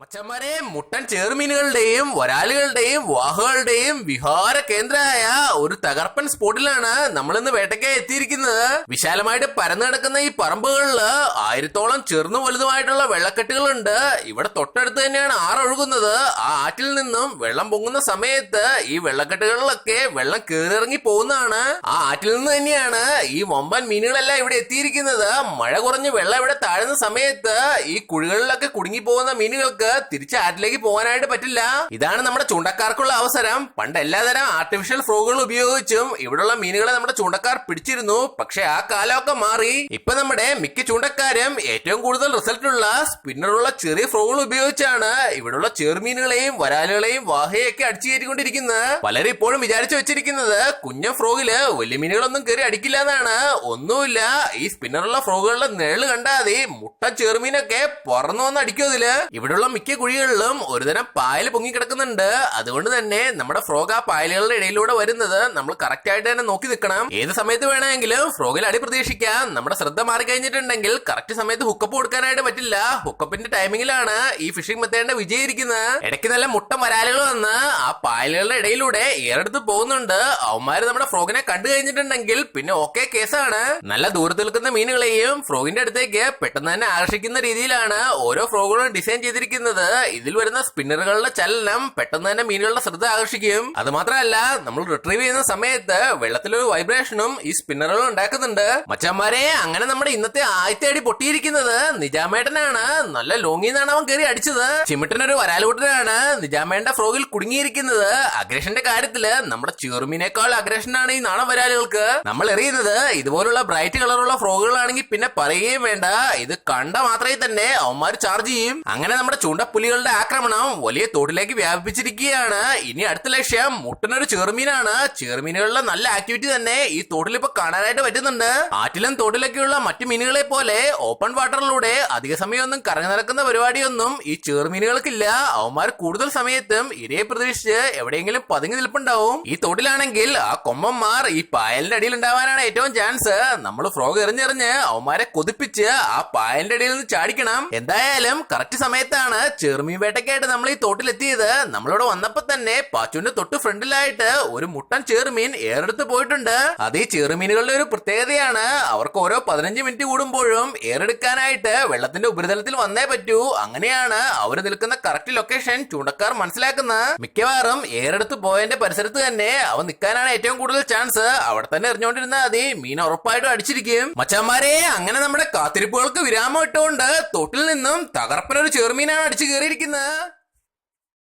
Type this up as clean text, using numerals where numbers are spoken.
മച്ചന്മാരെ, മുട്ടൻ ചേറുമീനുകളുടെയും വരാലുകളുടെയും വാഹകളുടെയും വിഹാര കേന്ദ്രമായ ഒരു തകർപ്പൻ സ്പോട്ടിലാണ് നമ്മൾ ഇന്ന് വേട്ടയ്ക്കായി എത്തിയിരിക്കുന്നത്. വിശാലമായിട്ട് പരന്നു കിടക്കുന്ന ഈ പറമ്പുകളില് 1000-ഓളം ചെറുതും വലുതുമായിട്ടുള്ള വെള്ളക്കെട്ടുകളുണ്ട്. ഇവിടെ തൊട്ടടുത്ത് തന്നെയാണ് ആറൊഴുകുന്നത്. ആ ആറ്റിൽ നിന്നും വെള്ളം പൊങ്ങുന്ന സമയത്ത് ഈ വെള്ളക്കെട്ടുകളിലൊക്കെ വെള്ളം കയറിയിറങ്ങി പോകുന്നതാണ്. ആ ആറ്റിൽ നിന്ന് തന്നെയാണ് ഈ വമ്പൻ മീനുകളെല്ലാം ഇവിടെ എത്തിയിരിക്കുന്നത്. മഴ കുറഞ്ഞ് വെള്ളം ഇവിടെ താഴുന്ന സമയത്ത് ഈ കുഴികളിലൊക്കെ കുടുങ്ങി പോകുന്ന മീനുകൾക്ക് തിരിച്ച് ആറ്റിലേക്ക് പോകാനായിട്ട് പറ്റില്ല. ഇതാണ് നമ്മുടെ ചൂണ്ടക്കാർക്കുള്ള അവസരം. പണ്ട് എല്ലാതരം ആർട്ടിഫിഷ്യൽ ഫ്രോഗുകൾ ഉപയോഗിച്ചും ഇവിടെയുള്ള മീനുകളെ നമ്മുടെ ചൂണ്ടക്കാർ പിടിച്ചിരുന്നു. പക്ഷെ ആ കാലമൊക്കെ മാറി. ഇപ്പൊ നമ്മുടെ മിക്ക ചൂണ്ടക്കാരും ഏറ്റവും കൂടുതൽ റിസൾട്ട് ഉള്ള സ്പിന്നറുള്ള ചെറിയ ഫ്രോഗുകൾ ഉപയോഗിച്ചാണ് ഇവിടെയുള്ള ചെറുമീനുകളെയും വരാലുകളെയും വാഹയൊക്കെ അടിച്ചു കയറ്റിക്കൊണ്ടിരിക്കുന്നത്. പലരും ഇപ്പോഴും വിചാരിച്ചു വെച്ചിരിക്കുന്നത് കുഞ്ഞ ഫ്രോഗില് വലിയ മീനുകളൊന്നും കയറി അടിക്കില്ല എന്നാണ്. ഒന്നുമില്ല, ഈ സ്പിന്നറുള്ള ഫ്രോഗുകളുടെ നിഴല് കണ്ടാതെ മുട്ട ചെറുമീനൊക്കെ പറന്നു വന്ന് അടിക്കും. ഇതില് ഇവിടെയുള്ള മിക്ക കുഴികളിലും ഒരുതരം പായൽ പൊങ്ങിക്കിടക്കുന്നുണ്ട്. അതുകൊണ്ട് തന്നെ നമ്മുടെ ഫ്രോഗ് ആ പായലുകളുടെ ഇടയിലൂടെ വരുന്നത് നമ്മൾ കറക്റ്റ് ആയിട്ട് തന്നെ നോക്കി നിൽക്കണം. ഏത് സമയത്ത് വേണമെങ്കിലും ഫ്രോഗിൽ അടി പ്രതീക്ഷിക്കാം. നമ്മുടെ ശ്രദ്ധ മാറി കഴിഞ്ഞിട്ടുണ്ടെങ്കിൽ കറക്റ്റ് സമയത്ത് ഹുക്കപ്പ് കൊടുക്കാനായിട്ട് പറ്റില്ല. ഹുക്കപ്പിന്റെ ടൈമിങ്ങിലാണ് ഈ ഫിഷിംഗ് മെത്തേഡിന്റെ വിജയിരിക്കുന്നത്. ഇടയ്ക്ക് നല്ല മുട്ട വരാലുകൾ വന്ന് ആ പായലുകളുടെ ഇടയിലൂടെ ഏറെടുത്ത് പോകുന്നുണ്ട്. അവന്മാര് നമ്മുടെ ഫ്രോഗിനെ കണ്ടു കഴിഞ്ഞിട്ടുണ്ടെങ്കിൽ പിന്നെ ഓക്കെ കേസാണ്. നല്ല ദൂരത്ത് നിൽക്കുന്ന മീനുകളെയും ഫ്രോഗിന്റെ അടുത്തേക്ക് പെട്ടെന്ന് തന്നെ ആകർഷിക്കുന്ന രീതിയിലാണ് ഓരോ ഫ്രോഗുകളും ഡിസൈൻ ചെയ്തിരിക്കുന്നത്. ഇതിൽ വരുന്ന സ്പിന്നറുകളുടെ ചലനം പെട്ടെന്ന് തന്നെ മീനുകളുടെ ശ്രദ്ധ ആകർഷിക്കും. അത് മാത്രമല്ല, നമ്മൾ റിട്രീവ് ചെയ്യുന്ന സമയത്ത് വെള്ളത്തിലൊരു വൈബ്രേഷനും ഈ സ്പിന്നറുകൾ ഉണ്ടാക്കുന്നുണ്ട്. മച്ചന്മാരെ, അങ്ങനെ നമ്മുടെ ഇന്നത്തെ ആദ്യത്തെ അടി പൊട്ടിയിരിക്കുന്നത് നിജാമേട്ടനാണ്. നല്ല ലോങ്ങിന്നാണ് അവൻ കയറി അടിച്ചത്. ചിമിട്ടനൊരു വരാലുകൂട്ടനാണ് നിജാമേട്ടന്റെ ഫ്രോഗിൽ കുടുങ്ങിയിരിക്കുന്നത്. അഗ്രഷന്റെ കാര്യത്തില് നമ്മുടെ ചെറുമീനേക്കാൾ അഗ്രഷനാണ് ഈ നാടൻ വരാലുകൾക്ക്. നമ്മൾ എറിയുന്നത് ഇതുപോലുള്ള ബ്രൈറ്റ് കളറുള്ള ഫ്രോഗുകളാണെങ്കിൽ പിന്നെ പറയുകയും വേണ്ട. ഇത് കണ്ട മാത്രമേ തന്നെ അവന്മാർ ചാർജ് ചെയ്യും. അങ്ങനെ നമ്മുടെ ചൂണ്ടപ്പുലികളുടെ ആക്രമണം വലിയ തോട്ടിലേക്ക് വ്യാപിപ്പിച്ചിരിക്കുകയാണ്. ഇനി അടുത്ത ലക്ഷ്യം മുട്ടനൊരു ചെറുമീനാണ്. ചെറുമീനുകളുടെ നല്ല ആക്ടിവിറ്റി തന്നെ ഈ തോട്ടിൽ ഇപ്പൊ കാണാനായിട്ട് പറ്റുന്നുണ്ട്. ആറ്റിലും തോട്ടിലൊക്കെയുള്ള മറ്റു മീനുകളെ പോലെ ഓപ്പൺ വാട്ടറിലൂടെ അധിക സമയമൊന്നും കറങ്ങി നടക്കുന്ന പരിപാടിയൊന്നും ഈ ചെറുമീനുകൾക്കില്ല. അവന്മാർ കൂടുതൽ സമയത്തും ഇരയെ പ്രതീക്ഷിച്ച് എവിടെയെങ്കിലും പതുങ്ങി നിൽപ്പുണ്ടാവും. ഈ തോട്ടിലാണെങ്കിൽ ആ കൊമ്പന്മാർ ഈ പായലിന്റെ അടിയിൽ ഉണ്ടാവാനാണ് ഏറ്റവും ചാൻസ്. നമ്മൾ ഫ്രോഗ് എറിഞ്ഞെറിഞ്ഞ് അവന്മാരെ കൊതിപ്പിച്ച് ആ പായലിന്റെ അടിയിൽ നിന്ന് ചാടിക്കണം. എന്തായാലും കറക്റ്റ് സമയത്താണ് ചെറുമീൻ വേട്ടയ്ക്കായിട്ട് നമ്മൾ ഈ തോട്ടിലെത്തിയത്. നമ്മളിവിടെ വന്നപ്പോ തന്നെ പാച്ചുവിന്റെ തൊട്ട് ഫ്രണ്ടിലായിട്ട് ഒരു മുട്ടൻ ചെറുമീൻ ഏറെടുത്ത് പോയിട്ടുണ്ട്. അത് ഈ ചെറുമീനുകളുടെ ഒരു പ്രത്യേകതയാണ്. അവർക്ക് ഓരോ 15 മിനിറ്റ് കൂടുമ്പോഴും ഏറെടുക്കാനായിട്ട് വെള്ളത്തിന്റെ ഉപരിതലത്തിൽ വന്നേ പറ്റൂ. അങ്ങനെയാണ് അവർ നിൽക്കുന്ന കറക്റ്റ് ലൊക്കേഷൻ ചൂണ്ടക്കാർ മനസ്സിലാക്കുന്നത്. മിക്കവാറും ഏറെടുത്ത് പോയതിന്റെ പരിസരത്ത് തന്നെ അവ നിൽക്കാനാണ് ഏറ്റവും കൂടുതൽ ചാൻസ്. അവിടെ തന്നെ എറിഞ്ഞുകൊണ്ടിരുന്നാൽ മതി, മീൻ ഉറപ്പായിട്ടും അടിച്ചിരിക്കും. മച്ചന്മാരെ, അങ്ങനെ നമ്മുടെ കാത്തിരിപ്പുകൾക്ക് വിരാമം ഇട്ടുകൊണ്ട് തോട്ടിൽ നിന്നും തകർപ്പനൊരു ചെറുമീനാണ് അടിച്ചു കയറിയിരിക്കുന്നത്.